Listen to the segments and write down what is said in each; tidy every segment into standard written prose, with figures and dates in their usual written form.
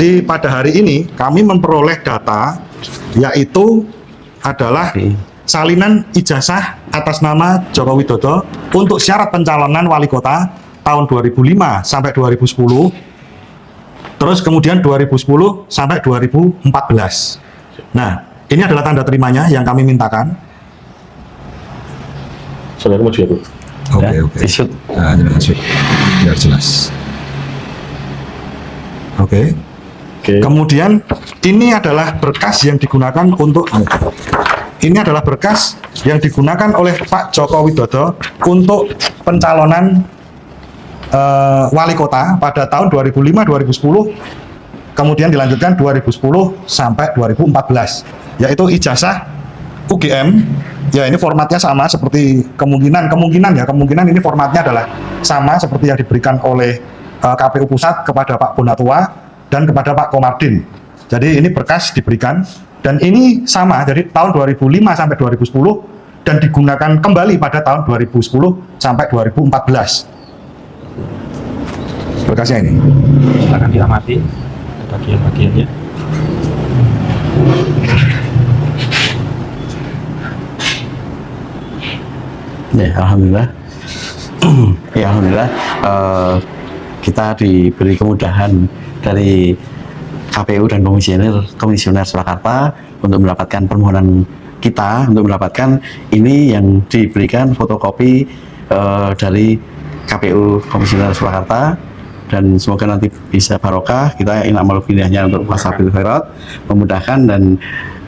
Jadi pada hari ini kami memperoleh data yaitu adalah salinan ijazah atas nama Joko Widodo untuk syarat pencalonan wali kota tahun 2005 sampai 2010, terus kemudian 2010 sampai 2014. Nah, ini adalah tanda terimanya yang kami mintakan. Saudara maju ya, Bu. Oke. Nah, biar jelas. Oke. Kemudian ini adalah berkas yang digunakan oleh Pak Joko Widodo untuk pencalonan wali kota pada tahun 2005-2010, kemudian dilanjutkan 2010 sampai 2014, yaitu ijazah UGM. Ya, ini formatnya sama seperti kemungkinan ini formatnya adalah sama seperti yang diberikan oleh KPU Pusat kepada Pak Bonatua dan kepada Pak Komardin. Jadi ini berkas diberikan dan ini sama, jadi tahun 2005 sampai 2010 dan digunakan kembali pada tahun 2010 sampai 2014. Berkasnya ini. Silakan diamati bagian-bagiannya. Ya, alhamdulillah. Ya, alhamdulillah. Kita diberi kemudahan dari KPU dan Komisioner Surakarta untuk mendapatkan permohonan kita, untuk mendapatkan ini yang diberikan fotokopi dari KPU Komisioner Surakarta, dan semoga nanti bisa barokah. Kita ingin amal pindahnya untuk Wasabil Khairat, memudahkan, dan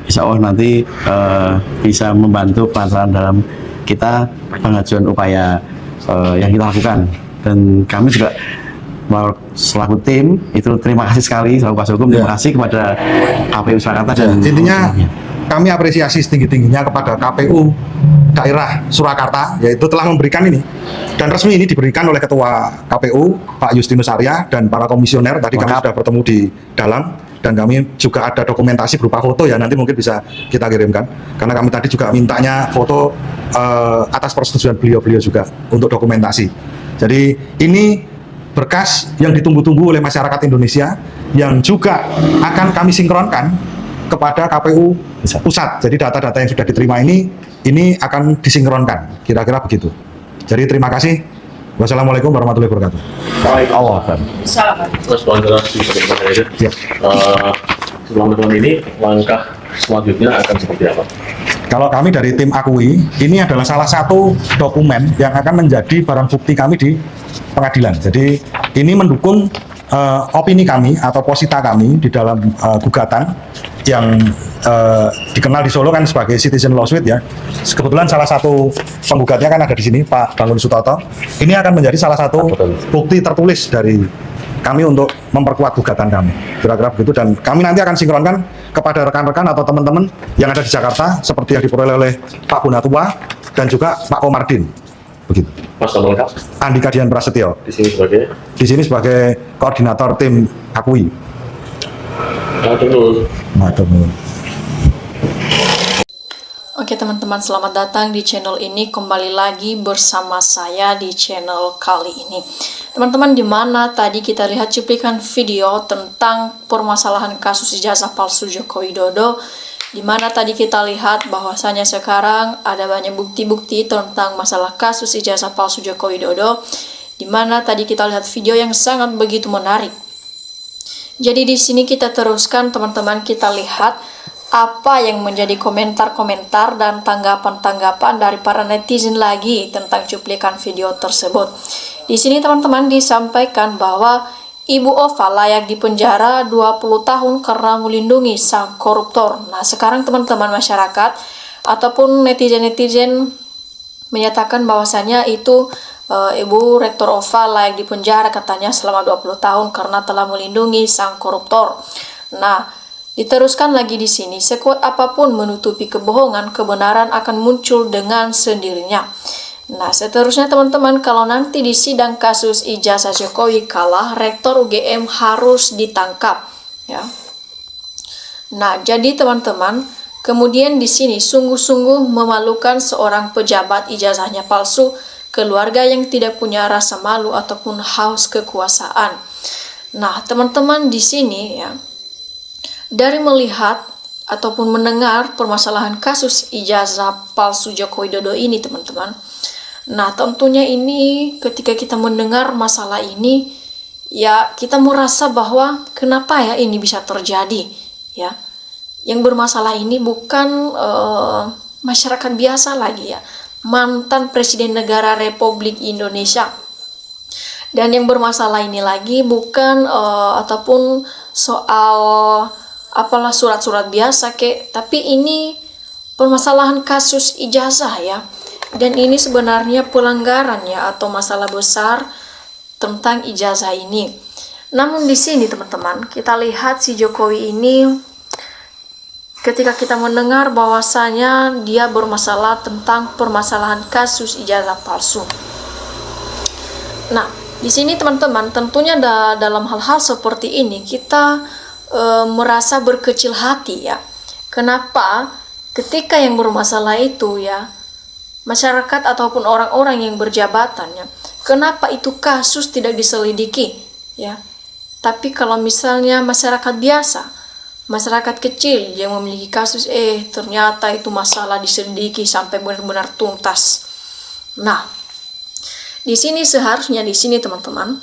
insya Allah nanti bisa membantu pelan-pelan dalam kita pengajuan upaya yang kita lakukan. Dan kami juga selaku tim itu terima kasih sekali selaku kuasa hukum, terima kasih kepada KPU Surakarta dan intinya kami apresiasi setinggi-tingginya kepada KPU daerah Surakarta, yaitu telah memberikan ini, dan resmi ini diberikan oleh Ketua KPU Pak Justinus Arya dan para komisioner. Tadi kami sudah bertemu di dalam, dan kami juga ada dokumentasi berupa foto ya, nanti mungkin bisa kita kirimkan, karena kami tadi juga mintanya foto atas persetujuan beliau juga untuk dokumentasi. Jadi ini berkas yang ditunggu-tunggu oleh masyarakat Indonesia yang juga akan kami sinkronkan kepada KPU Pusat. Jadi data-data yang sudah diterima ini akan disinkronkan, kira-kira begitu. Jadi terima kasih. Wassalamualaikum warahmatullahi wabarakatuh. Selama tahun ini langkah selanjutnya akan seperti apa? Kalau kami dari tim Akui, ini adalah salah satu dokumen yang akan menjadi barang bukti kami di pengadilan. Jadi ini mendukung opini kami atau posita kami di dalam gugatan yang dikenal di Solo kan sebagai Citizen Lawsuit ya. Kebetulan salah satu penggugatnya kan ada di sini, Pak Bangun Sutoto. Ini akan menjadi salah satu bukti tertulis dari kami untuk memperkuat gugatan kami, kira-kira begitu. Dan kami nanti akan sinkronkan kepada rekan-rekan atau teman-teman yang ada di Jakarta seperti yang diperoleh oleh Pak Bonatua dan juga Pak Komardin, begitu. Mas, nama lengkap? Andika Dian Prasetyo. Di sini sebagai koordinator tim Akui. Matur nuwun. Oke teman-teman, selamat datang di channel ini. Kembali lagi bersama saya di channel kali ini. Teman-teman, dimana tadi kita lihat cuplikan video tentang permasalahan kasus ijazah palsu Joko Widodo, dimana tadi kita lihat bahwasanya sekarang ada banyak bukti-bukti tentang masalah kasus ijazah palsu Joko Widodo, dimana tadi kita lihat video yang sangat begitu menarik. Jadi di sini kita teruskan teman-teman, kita lihat apa yang menjadi komentar-komentar dan tanggapan-tanggapan dari para netizen lagi tentang cuplikan video tersebut. Di sini teman-teman disampaikan bahwa Ibu Ova layak dipenjara 20 tahun karena melindungi sang koruptor. Nah, sekarang teman-teman masyarakat ataupun netizen-netizen menyatakan bahwasanya itu Ibu Rektor Ova layak dipenjara katanya selama 20 tahun karena telah melindungi sang koruptor. Nah, diteruskan lagi di sini, sekuat apapun menutupi kebohongan, kebenaran akan muncul dengan sendirinya. Nah, seterusnya teman-teman, kalau nanti di sidang kasus ijazah Jokowi kalah, Rektor UGM harus ditangkap, ya. Nah, jadi teman-teman, kemudian di sini sungguh-sungguh memalukan seorang pejabat ijazahnya palsu, keluarga yang tidak punya rasa malu ataupun haus kekuasaan. Nah, teman-teman di sini ya, dari melihat ataupun mendengar permasalahan kasus ijazah palsu Joko Widodo ini, teman-teman. Nah, tentunya ini ketika kita mendengar masalah ini, ya kita merasa bahwa kenapa ya ini bisa terjadi, ya. Yang bermasalah ini bukan masyarakat biasa lagi ya, mantan Presiden Negara Republik Indonesia. Dan yang bermasalah ini lagi bukan ataupun soal apalah surat-surat biasa tapi ini permasalahan kasus ijazah ya. Dan ini sebenarnya pelanggaran ya atau masalah besar tentang ijazah ini. Namun di sini teman-teman, kita lihat si Jokowi ini ketika kita mendengar bahwasanya dia bermasalah tentang permasalahan kasus ijazah palsu. Nah, di sini teman-teman, tentunya dalam hal-hal seperti ini kita merasa berkecil hati ya. Kenapa? Ketika yang bermasalah itu ya masyarakat ataupun orang-orang yang berjabatan ya, kenapa itu kasus tidak diselidiki ya? Tapi kalau misalnya masyarakat biasa, masyarakat kecil yang memiliki kasus, ternyata itu masalah diselidiki sampai benar-benar tuntas. Nah, di sini seharusnya teman-teman,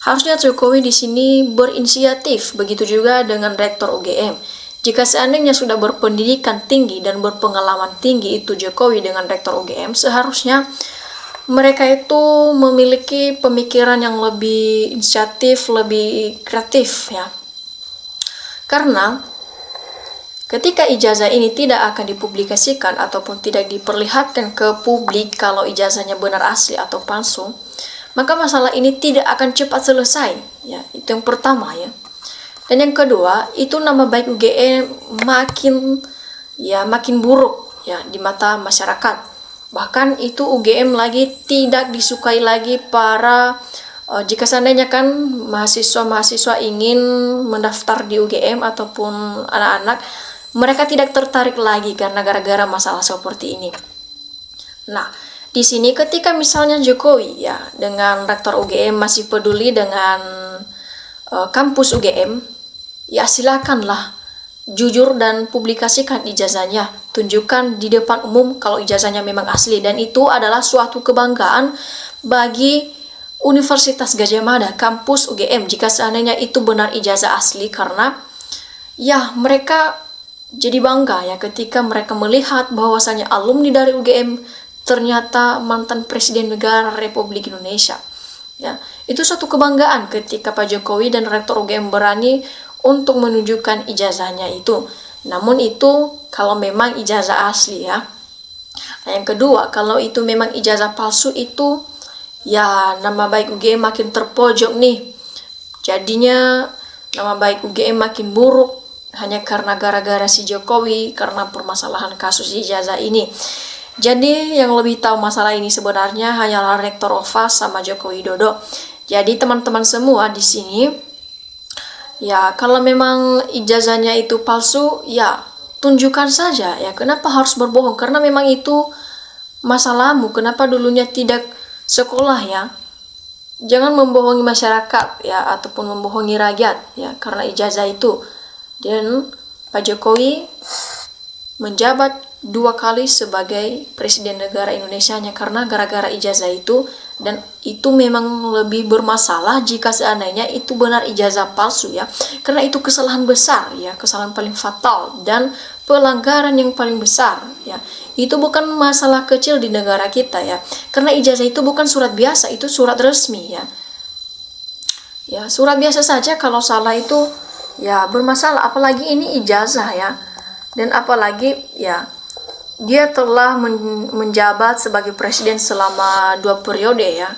harusnya Jokowi di sini berinisiatif, begitu juga dengan Rektor UGM. Jika seandainya sudah berpendidikan tinggi dan berpengalaman tinggi itu Jokowi dengan Rektor UGM, seharusnya mereka itu memiliki pemikiran yang lebih inisiatif, lebih kreatif ya. Karena ketika ijazah ini tidak akan dipublikasikan ataupun tidak diperlihatkan ke publik kalau ijazahnya benar asli atau palsu, maka masalah ini tidak akan cepat selesai ya. Itu yang pertama ya. Dan yang kedua, itu nama baik UGM makin buruk ya di mata masyarakat. Bahkan itu UGM lagi tidak disukai lagi para jika seandainya kan mahasiswa-mahasiswa ingin mendaftar di UGM ataupun anak-anak, mereka tidak tertarik lagi karena gara-gara masalah seperti ini. Nah, di sini ketika misalnya Jokowi ya dengan Rektor UGM masih peduli dengan kampus UGM, ya silakanlah jujur dan publikasikan ijazahnya, tunjukkan di depan umum kalau ijazahnya memang asli, dan itu adalah suatu kebanggaan bagi Universitas Gadjah Mada, kampus UGM, jika seandainya itu benar ijazah asli, karena ya mereka jadi bangga ya ketika mereka melihat bahwasanya alumni dari UGM ternyata mantan Presiden Negara Republik Indonesia. Ya, itu suatu kebanggaan ketika Pak Jokowi dan Rektor UGM berani untuk menunjukkan ijazahnya itu. Namun itu kalau memang ijazah asli ya. Nah, yang kedua, kalau itu memang ijazah palsu itu ya nama baik UGM makin terpojok nih. Jadinya nama baik UGM makin buruk hanya karena gara-gara si Jokowi, karena permasalahan kasus ijazah ini. Jadi yang lebih tahu masalah ini sebenarnya hanyalah Rektor OVAS sama Joko Widodo. Jadi teman-teman semua di sini, ya kalau memang ijazahnya itu palsu, ya tunjukkan saja ya. Kenapa harus berbohong? Karena memang itu masalahmu. Kenapa dulunya tidak sekolah ya? Jangan membohongi masyarakat ya, ataupun membohongi rakyat ya, karena ijazah itu. Dan Pak Jokowi menjabat 2 kali sebagai Presiden Negara Indonesia hanya karena gara-gara ijazah itu, dan itu memang lebih bermasalah jika seandainya itu benar ijazah palsu ya, karena itu kesalahan besar ya, kesalahan paling fatal dan pelanggaran yang paling besar ya. Itu bukan masalah kecil di negara kita ya, karena ijazah itu bukan surat biasa, itu surat resmi ya. Ya, surat biasa saja kalau salah itu ya bermasalah, apalagi ini ijazah ya. Dan apalagi ya dia telah menjabat sebagai presiden selama 2 periode ya,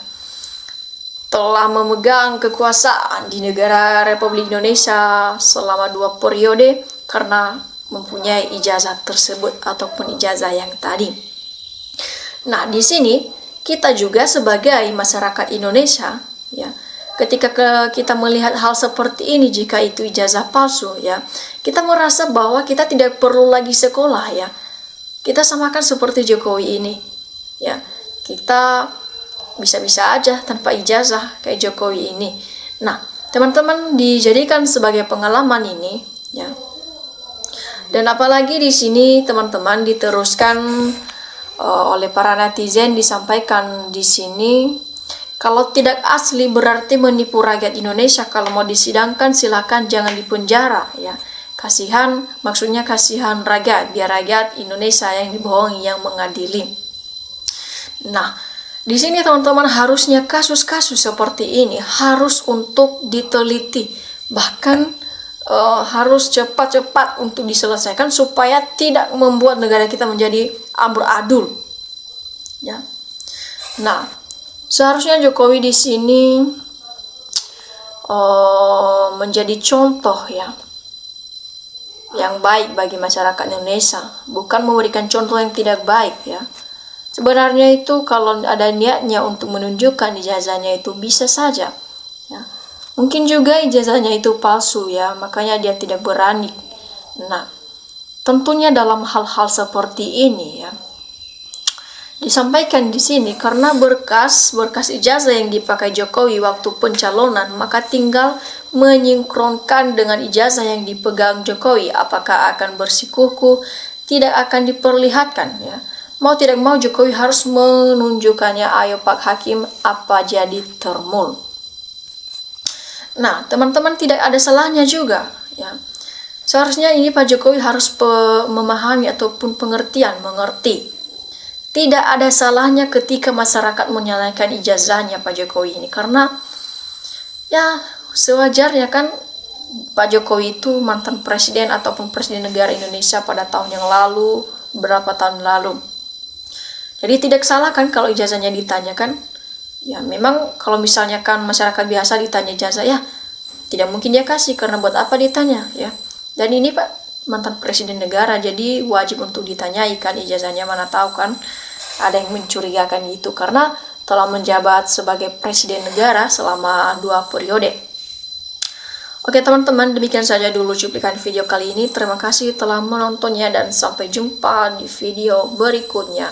telah memegang kekuasaan di negara Republik Indonesia selama 2 periode karena mempunyai ijazah tersebut ataupun ijazah yang tadi. Nah, di sini kita juga sebagai masyarakat Indonesia ya, ketika kita melihat hal seperti ini, jika itu ijazah palsu ya, kita merasa bahwa kita tidak perlu lagi sekolah ya. Kita samakan seperti Jokowi ini ya, kita bisa-bisa aja tanpa ijazah kayak Jokowi ini. Nah, teman-teman dijadikan sebagai pengalaman ini, ya. Dan apalagi di sini teman-teman diteruskan oleh para netizen, disampaikan di sini, kalau tidak asli berarti menipu rakyat Indonesia. Kalau mau disidangkan silakan, jangan dipenjara, ya. Kasihan, maksudnya kasihan rakyat, biar rakyat Indonesia yang dibohongi yang mengadili. Nah, di sini teman-teman harusnya kasus-kasus seperti ini harus untuk diteliti, bahkan harus cepat-cepat untuk diselesaikan supaya tidak membuat negara kita menjadi amburadul, ya. Nah, seharusnya Jokowi di sini menjadi contoh, ya, yang baik bagi masyarakat Indonesia, bukan memberikan contoh yang tidak baik, ya. Sebenarnya itu kalau ada niatnya untuk menunjukkan ijazahnya itu bisa saja, ya. Mungkin juga ijazahnya itu palsu, ya, makanya dia tidak berani. Nah, tentunya dalam hal-hal seperti ini, ya, disampaikan di sini karena berkas ijazah yang dipakai Jokowi waktu pencalonan, maka tinggal menyinkronkan dengan ijazah yang dipegang Jokowi. Apakah akan bersikukuh, tidak akan diperlihatkan, ya. Mau tidak mau Jokowi harus menunjukkannya. Ayo Pak Hakim, apa jadi termul. Nah, teman-teman tidak ada salahnya juga, ya. Seharusnya ini Pak Jokowi harus memahami ataupun mengerti. Tidak ada salahnya ketika masyarakat menyalahkan ijazahnya Pak Jokowi ini, karena ya sewajarnya kan Pak Jokowi itu mantan presiden ataupun presiden negara Indonesia pada tahun yang lalu, beberapa tahun lalu. Jadi tidak salah kan kalau ijazahnya ditanyakan. Ya memang kalau misalnya kan masyarakat biasa ditanya ijazah, ya tidak mungkin dia kasih, karena buat apa ditanya, ya. Dan ini Pak mantan presiden negara, jadi wajib untuk ditanyai kan ijazahnya, mana tahu kan ada yang mencurigakan itu, karena telah menjabat sebagai presiden negara selama 2 periode. Oke teman-teman, demikian saja dulu cuplikan video kali ini. Terima kasih telah menontonnya dan sampai jumpa di video berikutnya.